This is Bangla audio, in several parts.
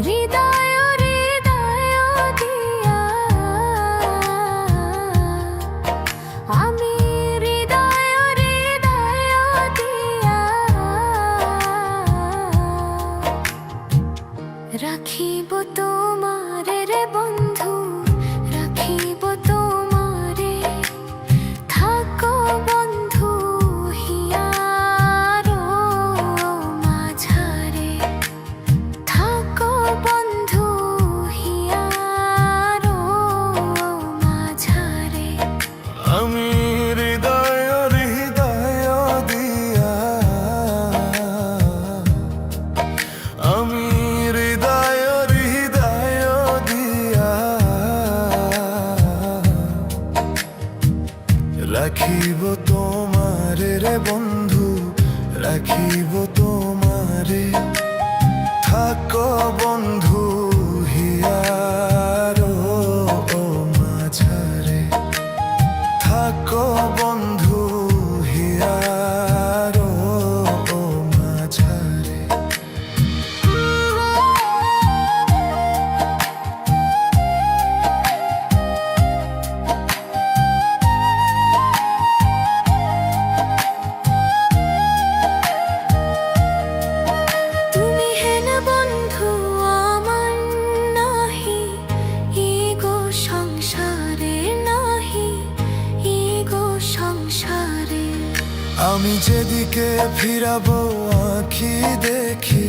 হৃদয় হৃদয় দিয়া আমি হৃদয় হৃদয় দিয়া রাখিব তোমারে রে বন্ধু, রাখিব তোমারে। থাকো বন্ধু হিয়ার মাঝারে, থাকো বন্ধু হিয়ার মাঝারে। আমি হৃদয় হৃদয় দিয়া আমি হৃদয় হৃদয় দিয়া রাখিব তোমারে রে বন্ধু, রাখিব তোমারে। থাকো বন্ধু হিয়ার মাঝারে, থাকো বন্ধু হিয়ার মাঝারে। তুমি হেন বন্ধু আমার নাহি, ইগো সংসারে নাহি, ইগো সংসারে। আমি যেদিকে ফিরাবো আঁখি দেখি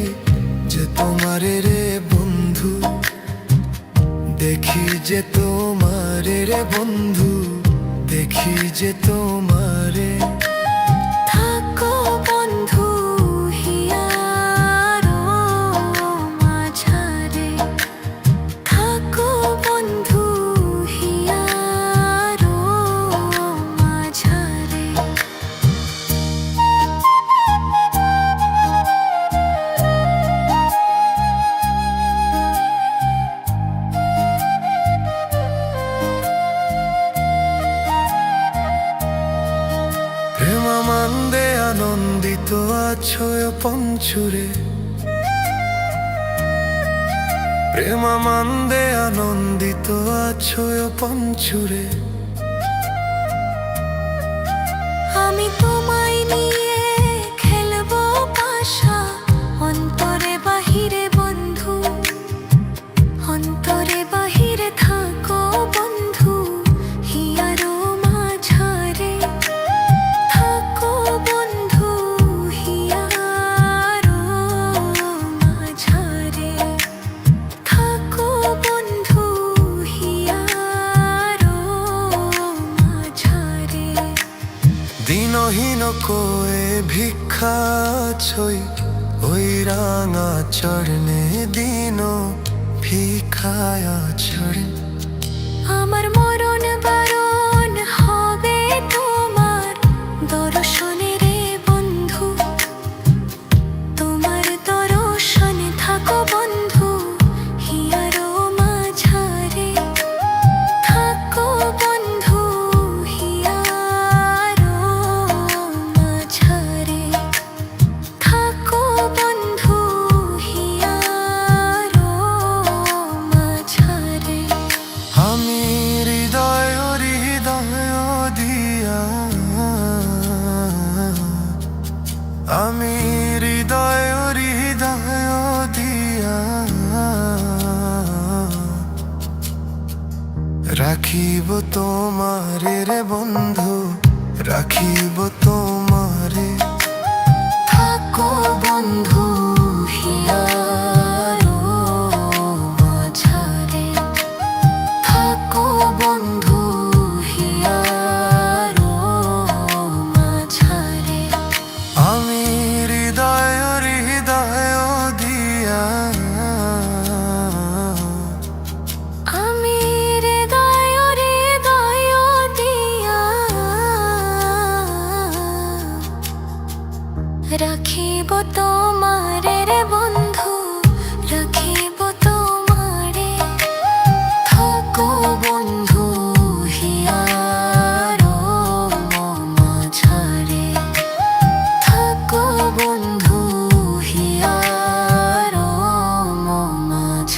যে তোমারে রে বন্ধু, দেখি যে তোমারে রে বন্ধু, দেখি যে তোমারে। থাকো বন্ধু হিয়ার মাঝারে, থাকো বন্ধু হিয়ার মাঝারে। প্রেমানন্দে আনন্দিত আছো পঞ্চুরে, প্রেমানন্দে আনন্দিত আছো পঞ্চুরে। আমি তোমায় নিয়ে খেলবো পাশা, অন্তরে বাহিরে বন্ধু, অন্তরে বাহিরে থাকো বন্ধু হিয়ার মাঝারে। থাকো বন্ধু হিয়ার মাঝারে, থাকো বন্ধু হিয়ার মাঝারে। দিনহীন কোয়ে ভিক্ষা ছই, ওই রাঙা চরণে দিন ভিক্ষায় চরণ। আমার মরণ বারণ হবে তোমার দর্শনে রে বন্ধু, তোমার দর্শনে থাকো বন্ধু হিয়ার মাঝারে। থাকো বন্ধু হিয়ার মাঝারে, থাকো বন্ধু হিয়ার মাঝারে। আমি হৃদয় হৃদয় দিয়া আমি হৃদয় হৃদয় দিয়া রাখিব তোমারে রে বন্ধু, রাখিব তোমারে। থাকো বন্ধু হিয়ার মাঝারে, থাকো বন্ধু হিয়ার মাঝারে। আমি হৃদয় হৃদয় দিয়া আমি হৃদয় হৃদয় দিয়া রাখিব তোমারে রে বন্ধু, রাখিব তোমারে। থাকো বন্ধু হিয়ার মাঝারে, থাকো বন্ধু হিয়ার মাঝারে।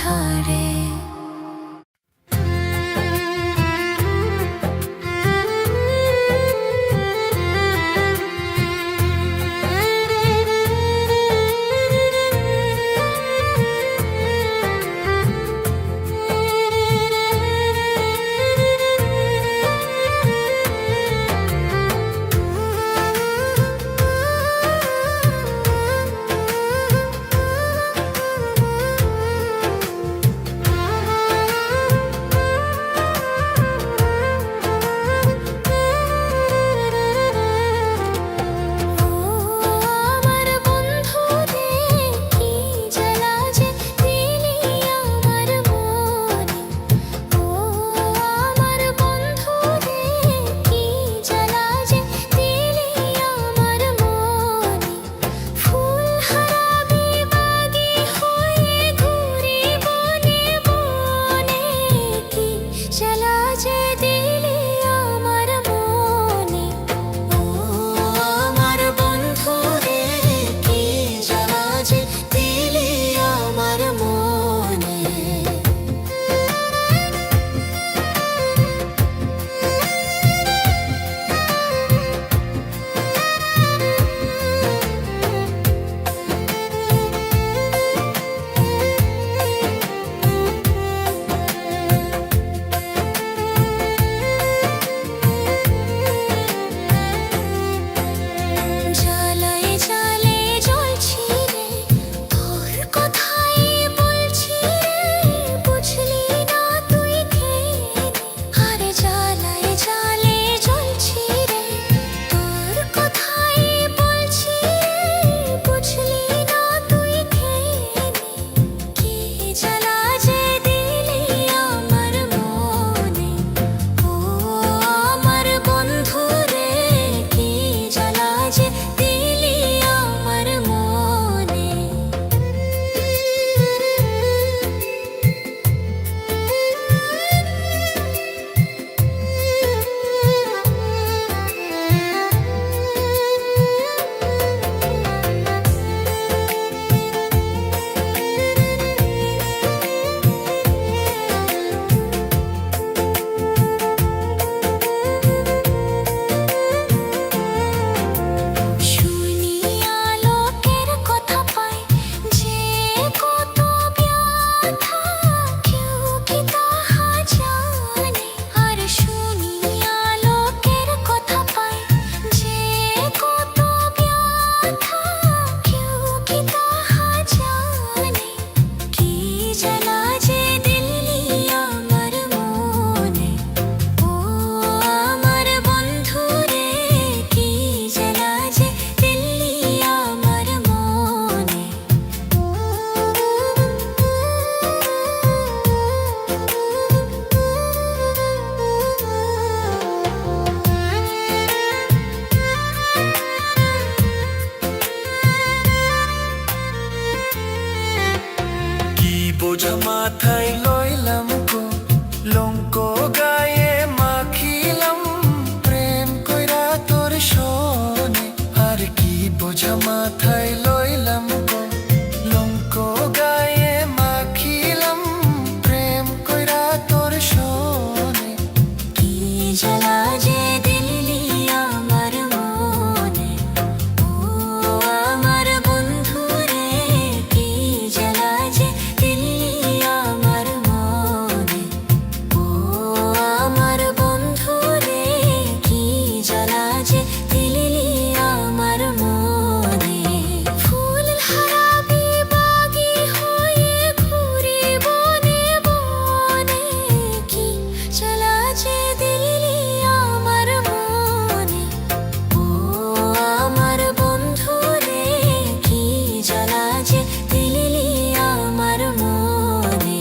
মাথায় লইলাম কো লঙ্ক গায়ে মাখিলাম প্রেম কইরা তোর শোনে আর কি বোঝা মাথায় লইলাম কো লঙ্ক গায়ে মাখিলাম প্রেম কইরা তোর শোনে কি জ্বালা যে দিলি আমার মনে ও আমার বন্ধু রে কি জ্বালা যে দিলি আমার মনে ও আমার বন্ধু রে কি জ্বালা যে দিলি আমার মনে ফুল হারাবি বাগি হয়ে ঘুরি বনে বনে কি জ্বালা যে দিলি আমার মনে ও আমার বন্ধু রে কি জ্বালা যে দিলি আমার মনে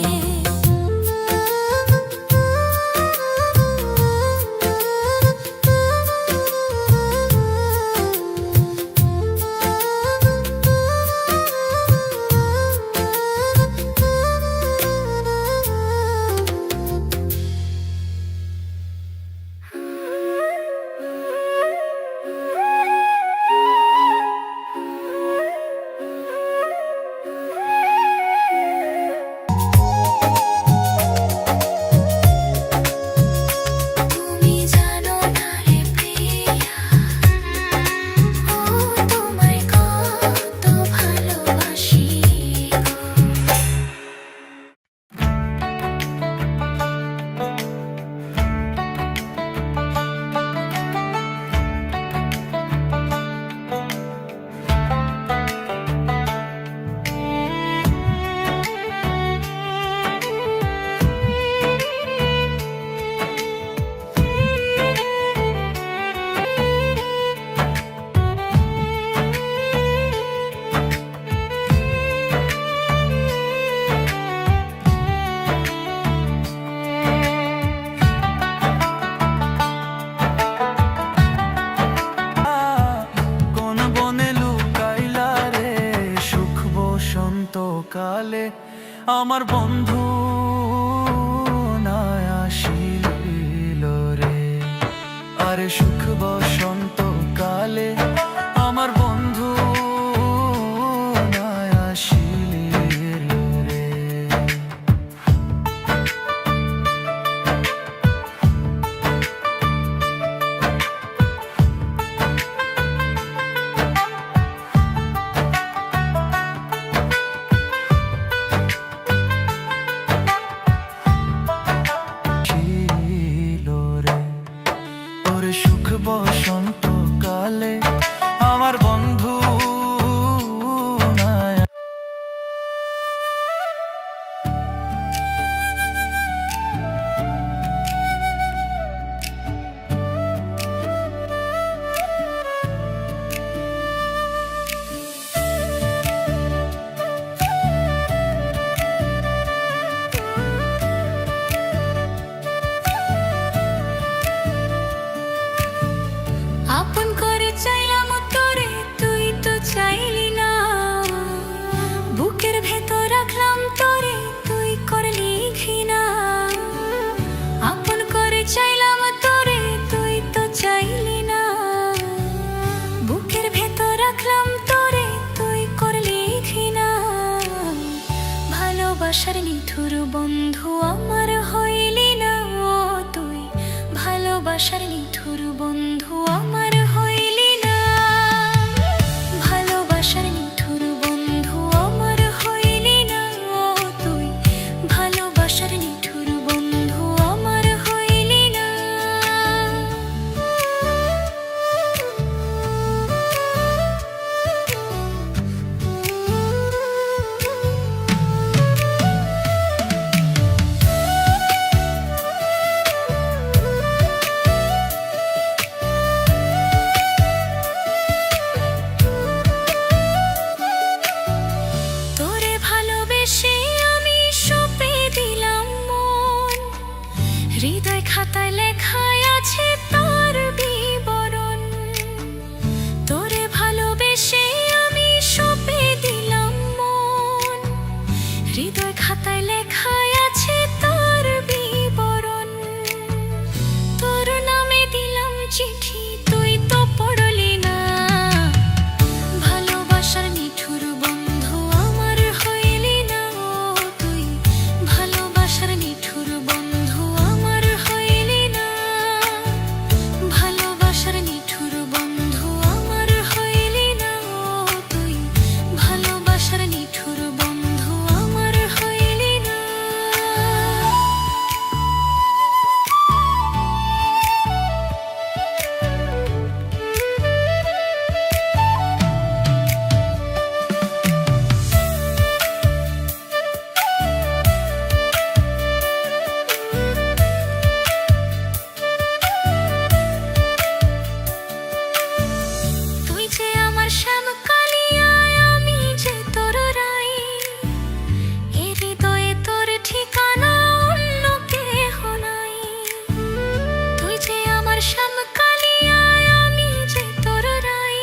তুমি জানো না রে প্রিয়া ও তোমায় কত ভালোবাসি গো কোন বনে লুকাইলা রে সুখ বসন্ত কালে আমার বন্ধু না আসিল রে আরে সুখ বসন্ত কালে আমার বন্ধু না আসিল রে ছিল রে তোর সুখ বসন্ত কালে আমার বন্ধু নাই। আপন করে চাইলাম তোরে তুই তো চাইলি না বুকের ভেতর রাখলাম তোরে তুই করলি ঘৃণা আপন করে চাইলাম তোরে তুই তো চাইলি না বুকের ভেতর রাখলাম তোরে তুই করলি ঘৃণা ভালোবাসার নিঠুর বন্ধু আমার হইলি না ও তুই ভালোবাসার নিঠুর বন্ধু আমার হইলি না ভালোবাসার নিঠুর বন্ধু আমার হইলি না ও তুই ভালোবাসার নিঠুর বন্ধু আমার হইলি না খাতায় লেখায় আছে তোর বিবরণ, তোর নামে দিলাম চিঠি তুই তো পড়লি না। ভালোবাসার নিঠুর বন্ধু আমার হইলি না তুই, ভালোবাসার নিঠুর বন্ধু আমার হইলি না, ভালোবাসার নিঠুর বন্ধু আমার হইলি না তুই, ভালোবাসার নিঠুর বন্ধু আমার হইলি না। তুই যে আমার শ্যামকালিয়া, আমি যে তোর রাই, এ হৃদয়ে তোর ঠিকানা অন্য কেহ নাই। তুই যে আমার শ্যামকালিয়া, আমি যে তোর রাই,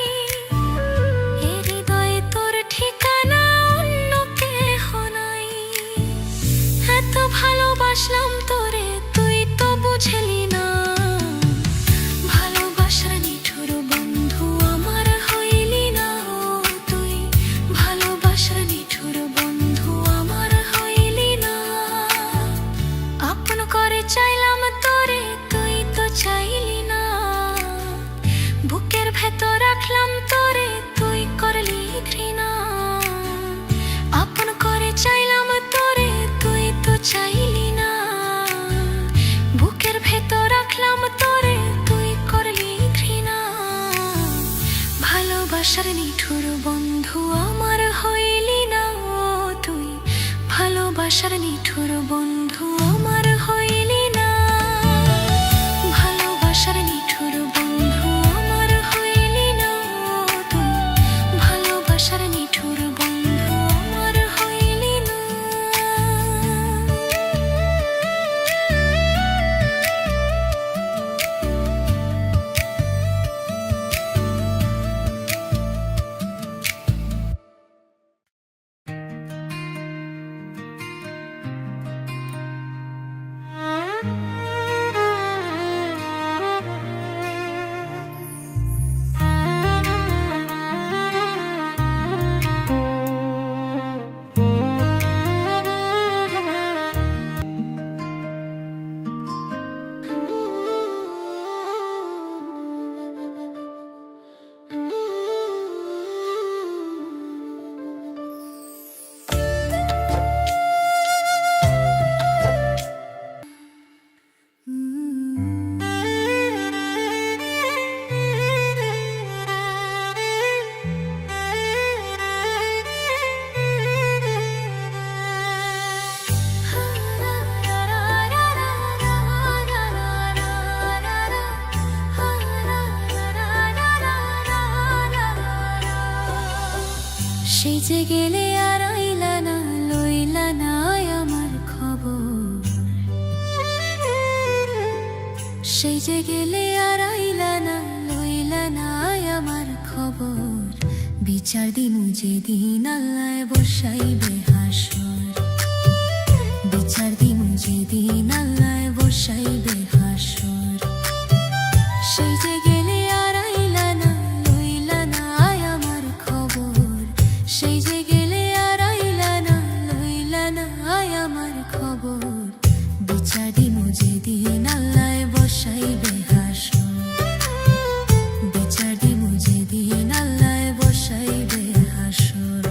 এ হৃদয়ে তোর ঠিকানা অন্য কেহ নাই। এত ভালোবাসলাম তোরে তুই তো বুঝলি না, ভালোবাসার নিঠুর বন্ধু আমার হইলি না তুই, ভালোবাসার নিঠুর বন্ধু আমার হইলি না। আপন করে চাইলাম তোরে তুই তো চাইলি না, বুকের ভেতর রাখলাম তোরে তুই করলি ঘৃণা। আপন করে চাইলাম তোরে তুই তো চাইলি না, বুকের ভেতর রাখলাম তোরে তুই করলি ঘৃণা। ভালোবাসার নিঠুর বন্ধু আমার হইলি না তুই, ভালোবাসার নিঠুর বন্ধু আমার হইলি না, ভালোবাসার নিঠুর বন্ধু আমার হইলি না তুই, ভালোবাসার নিঠুর বন্ধু আমার হইলি না। সেই যে গেলে আর আইলা না, লইলা না আমার খবর, সেই যে গেলে আর আইলা না, লইলা না আমার খবর। বিচার দিমু যেদিন আল্লাহ বসাইবে হাসর, বিচার দিমু যেদিন আল্লাহ বসাইবে হাসর। সেই যে গেলে আর আইলা না, লইলা না আমার খবর, সেই যে গেলে আর আইলা না, লইলা না আমার খবর। বিচার দিমু যেদিন আল্লাহ বসাইবে হাসর, বিচার দিমু যেদিন আল্লাহ বসাইবে হাসর।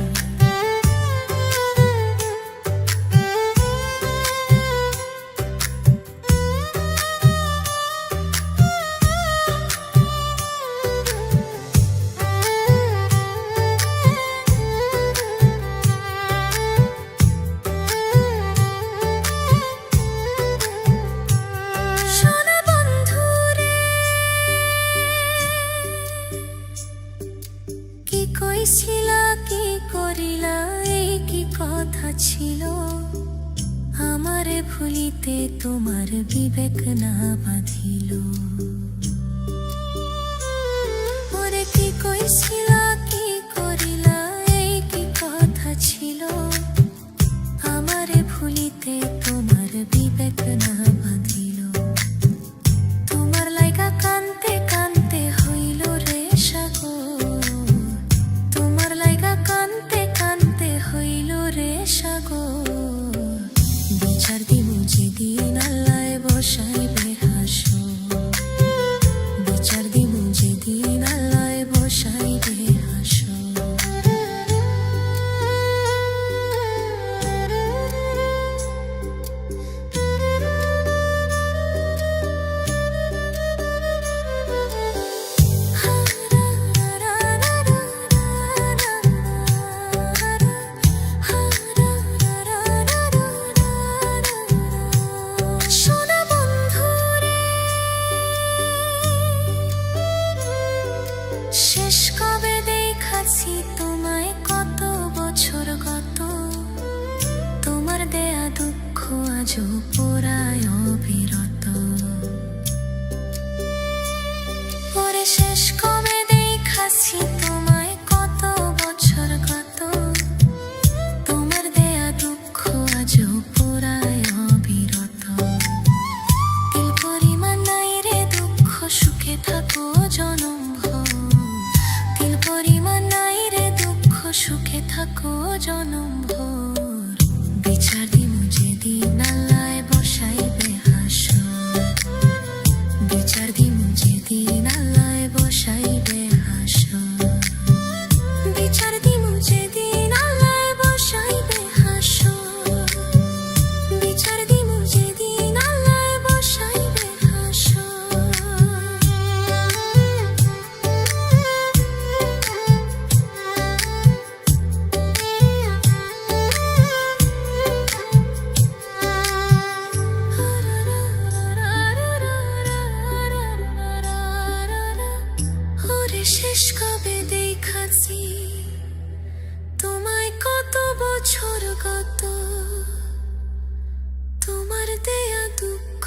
কইছিলা কি করিলা, এই কি কথা ছিল, আমারে ভুলিতে তোমার বিবেক না বাঁধিল। ওরে কি কইছিলা কি করিলা, এই কি কথা ছিল, আমারে আছি তোমায় কত বছর গত, তোমার দেয়া দুঃখ আজও পোড়ায় অবিরত। ওরে শেষ কবে দেখাছি তোমায় কত বছর গত, তোমার দেয়া দুঃখ আজও পোড়ায় অবিরত। তিল পরিমাণ নাই রে দুঃখ সুখে থাকো জনম ভর, তিল পরিমাণ নাই রে দুঃখ সুখে থাকো জনম ভর। বিচার দিমু যেদিন আল্লাহ বসাইবে হাসর, বিচার দিমু যেদিন আল্লাহ বসাইবে হাসর, বিচার দিমু যেদিন আল্লাহ বসাইবে হাসর, বিচার দিমু যেদিন আল্লাহ বসাইবে হাসর। ওরে শেষ কবে দেখাছি তোমায় কত বছর গত, তোমার দেয়া দুঃখ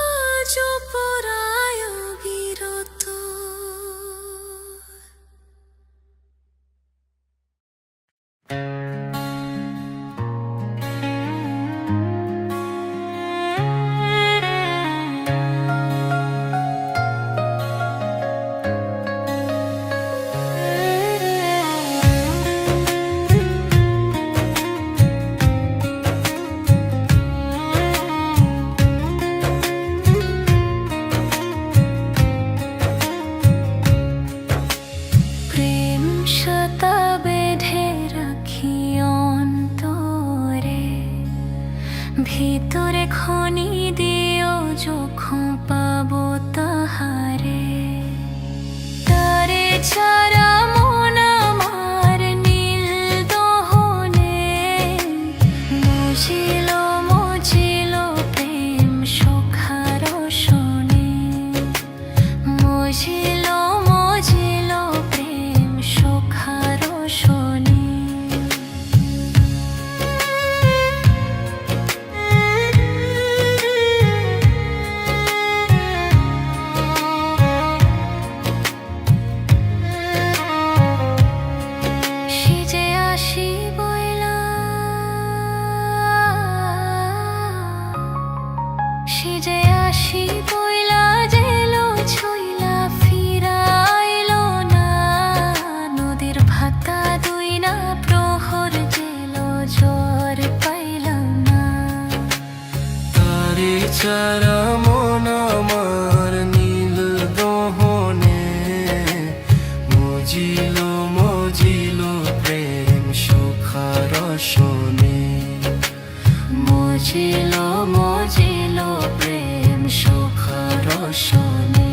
আজও পোড়ায় অবিরত। প্রেম সুতা বেঁধে রাখি অন্তরে, ভিতরে খনি দিও যখন পাবো তাহারে। তারে ছাড়া মন আমার নীল দহনে, মুজিল মুজিল প্রেম সুখার শোনে, মুজিল মুজিল প্রেম সুখার শোনে। সিজে আসি বইলা, সিজে আসি বইলা জেলো ছইলা ফিরাইলো না। নদীর ভাতা দুই না প্রহর জেলো জ্বর পাইলাম না। তারে ছাড়া মন আমার নীল দহনে, মজিল মজিল প্রেম সুখার শোনে, মুজিল মুজিল প্রেম সুখার শোনে।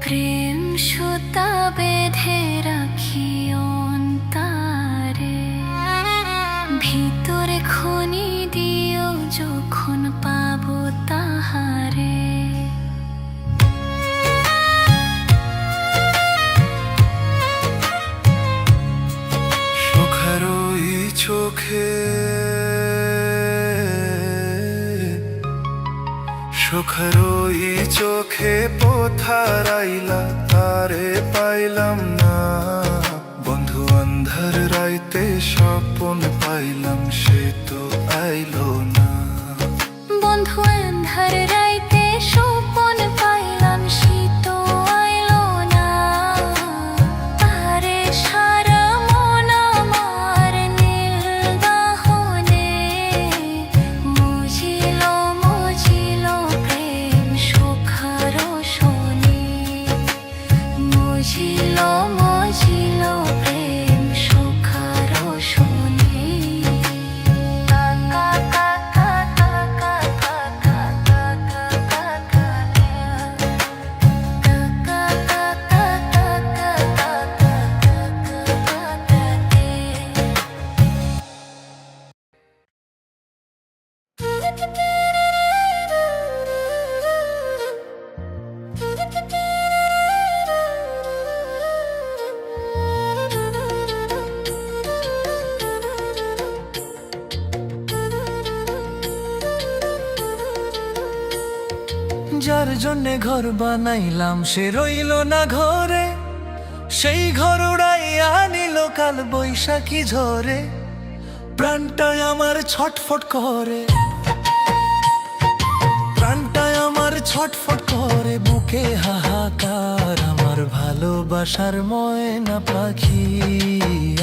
প্রেম সুতা বেঁধে রাখি অন্তরে, ভিতরে খনি দিও যখন পাবো তাহারে। সুখের ওই চোখে, সুখের ওই চোখে পোথারাইলা, তারে পাইলাম না। বন্ধু অন্ধার রাইতে স্বপন পাইলাম, সে তো আইলো না। বন্ধু আন্ধার রাইতে স্বপন পাইলাম, সে তো আইলো না। তারে সারা মন আমার নীল দাহনে, মুজিল মুজিল প্রেম সুখার শোনে, মুজিল মুজিল প্রেম সুখার শোনে। যার জন্যে ঘর বানাইলাম সে রইল না ঘরে, সেই ঘর উড়াইয়া নিল কাল বৈশাখী ঝরে। প্রাণটায় আমার ছটফট করে, প্রাণটায় আমার ছটফট করে, বুকে হাহাকার। আমার ভালোবাসার ময়না পাখি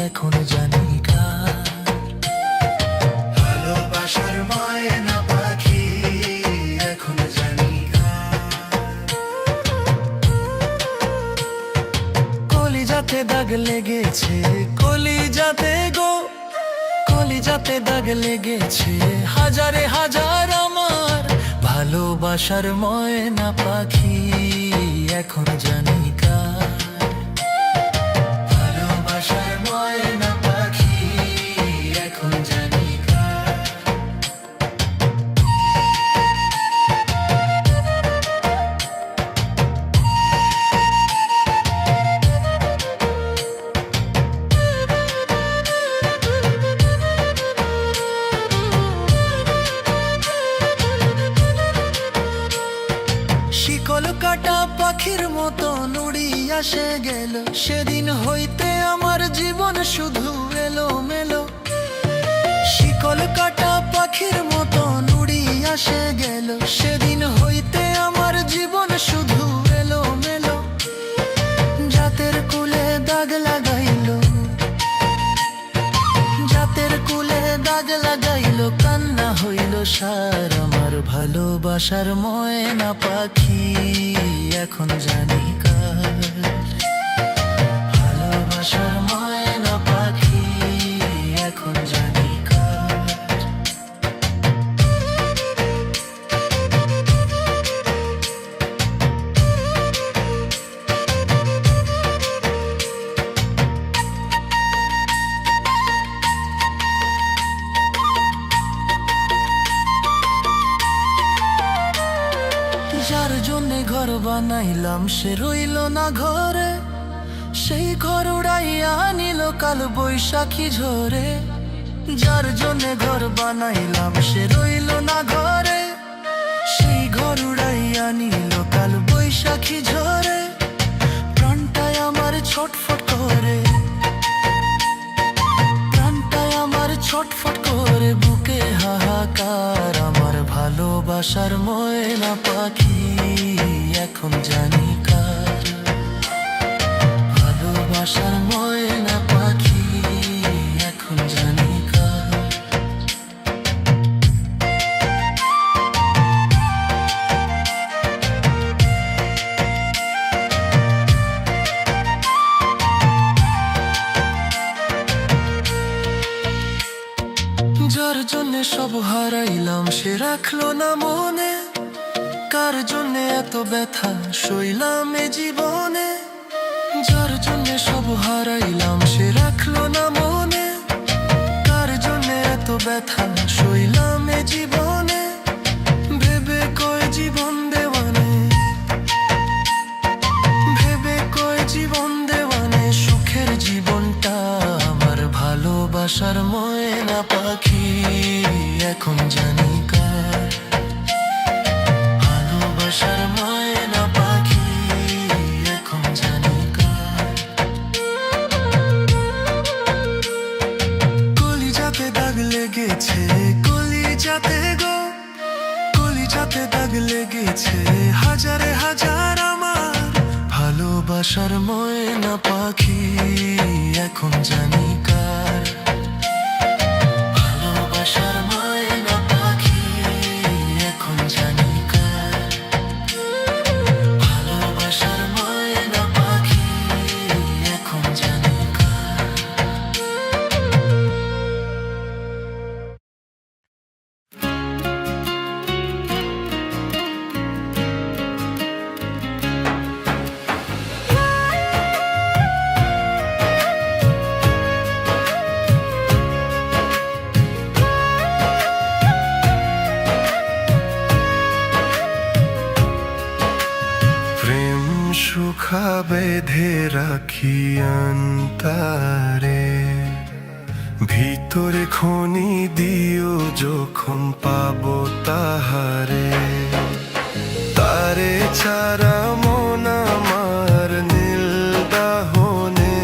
এখন জানি কার। ভালোবাসার ময়না পাখি এখন জানি কার। কলিজাতে দাগ লেগেছে, কলিজাতে গো, কলিজাতে দাগ লেগেছে হাজারে হাজার আমার ভালোবাসার ময়না পাখি এখন জানি কার। ভালোবাসার ময়না পাখি এখন জানি কার। শিকল কাটা পাখির মতো নুড়ি আসে গেল, সেদিন হইতে আমার জীবন শুধু এলো মেলো। শিকল কাটা পাখির মতো নুড়ি আসে গেল, সেদিন হইতে আমার জীবন শুধু এলো মেলো। জাতের কুলে দাগ লাগাইলো, জাতের কুলে দাগ লাগাইলো, কান্না হইল সার। আমার ভালোবাসার ময়না পাখি এখন জানি কার। ভালোবাসার ময়না পাখি এখন জানি কার। যার জন্যে ঘর বানাইলাম সে রইল না ঘরে, সেই ঘর উড়াইয়া নিল কাল বৈশাখী ঝরে। যার জন্যে ঘর বানাইলাম সে রইল না ঘরে, সেই ঘর উড়াইয়া নিল কাল বৈশাখী ঝরে। প্রাণটায় আমার ছটফট করে, প্রাণটায় আমার ছটফট করে, বুকে হাহাকার। আমার ভালোবাসার ময়না পাখি এখন জানি কার। ভালোবাসার ময়না পাখি এখন জানি কার। যার জন্যে সব হারাইলাম সে রাখলো না মনে, কার জন্যে এত ব্যথা সইলাম এ জীবনে। যার জন্যে সব হারাইলাম সে রাখলো না মনে, কার জন্যে এত ব্যথা সইলাম এ জীবনে। ভেবে কয় জীবন দেওয়ানে, ভেবে কয় জীবন দেওয়ানে, সুখের জীবনটা আমার ভালোবাসার ময়না পাখি এখন জানি কার। ভালোবাসার ময়না পাখি এখন জানি কার। কলিজাতে দাগ লেগেছে, কলিজাতে গো, কলিজাতে দাগ লেগেছে হাজারে হাজার আমার ভালোবাসার ময়না পাখি এখন জানি কার। ভালোবাসার ময়না পাখি এখন জানি কার। ভালোবাসার ময়না পাখি এখন জানি কার। সুখা বেঁধে রাখি অন্তরে, ভিতরে খনি দিও যখন পাবো তাহারে। তার ছাড়া মন আমার নীল দাহনে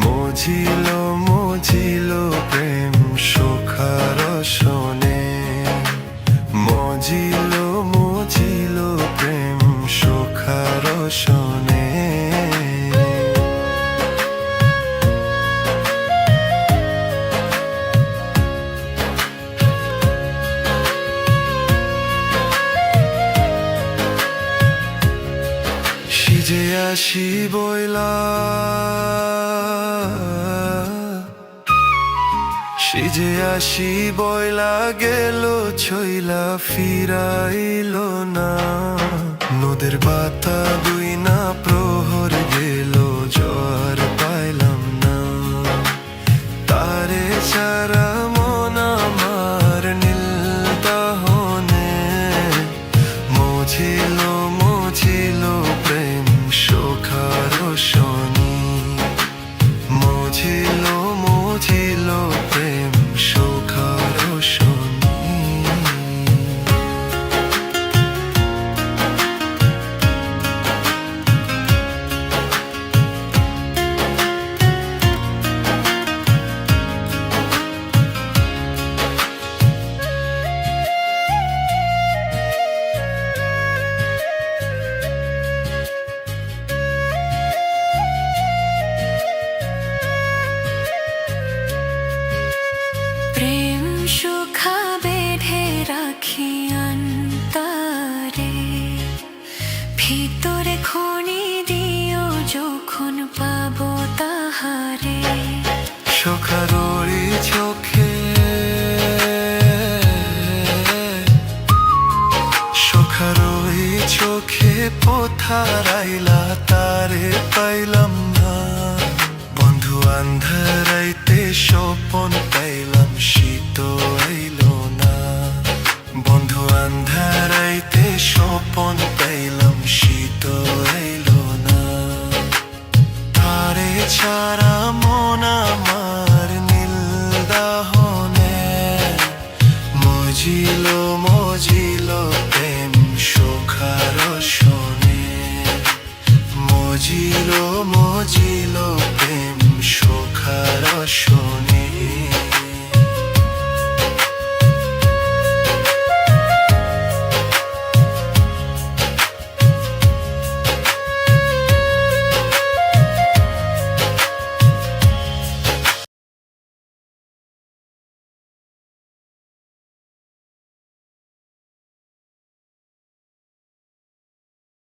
মজিল মজিল প্রেম সুখার শোনে মজিল মজিল প্রেম সুখার শোনে সিজে আসি বইলা সিজে আসি বইলা গেল ছইলা ফিরাইল না নদের বাতা দুই না প্রহর গেল জ্বর পাইলাম না তারে ছাড়া মন আমার নীল দাহনে মজিল মজিল প্রেম সুখার শনি মজিল মজিল প্রেম সুখার শনি প্রেম সুখা বেঁধে রাখি অন্তরে ভিতরে খনি দিও যখন পাবো তাহারে সুখারোরি চোখে সুখারোরি চোখে পোথারাইলা তারে পাইলাম না বন্ধু আন্ধারাইতে স্বপন পাইলাম শীত আইল না বন্ধু আন্ধারাইতে স্বপন পাইলাম শীত আইল না তারে ছাড়া মন আমার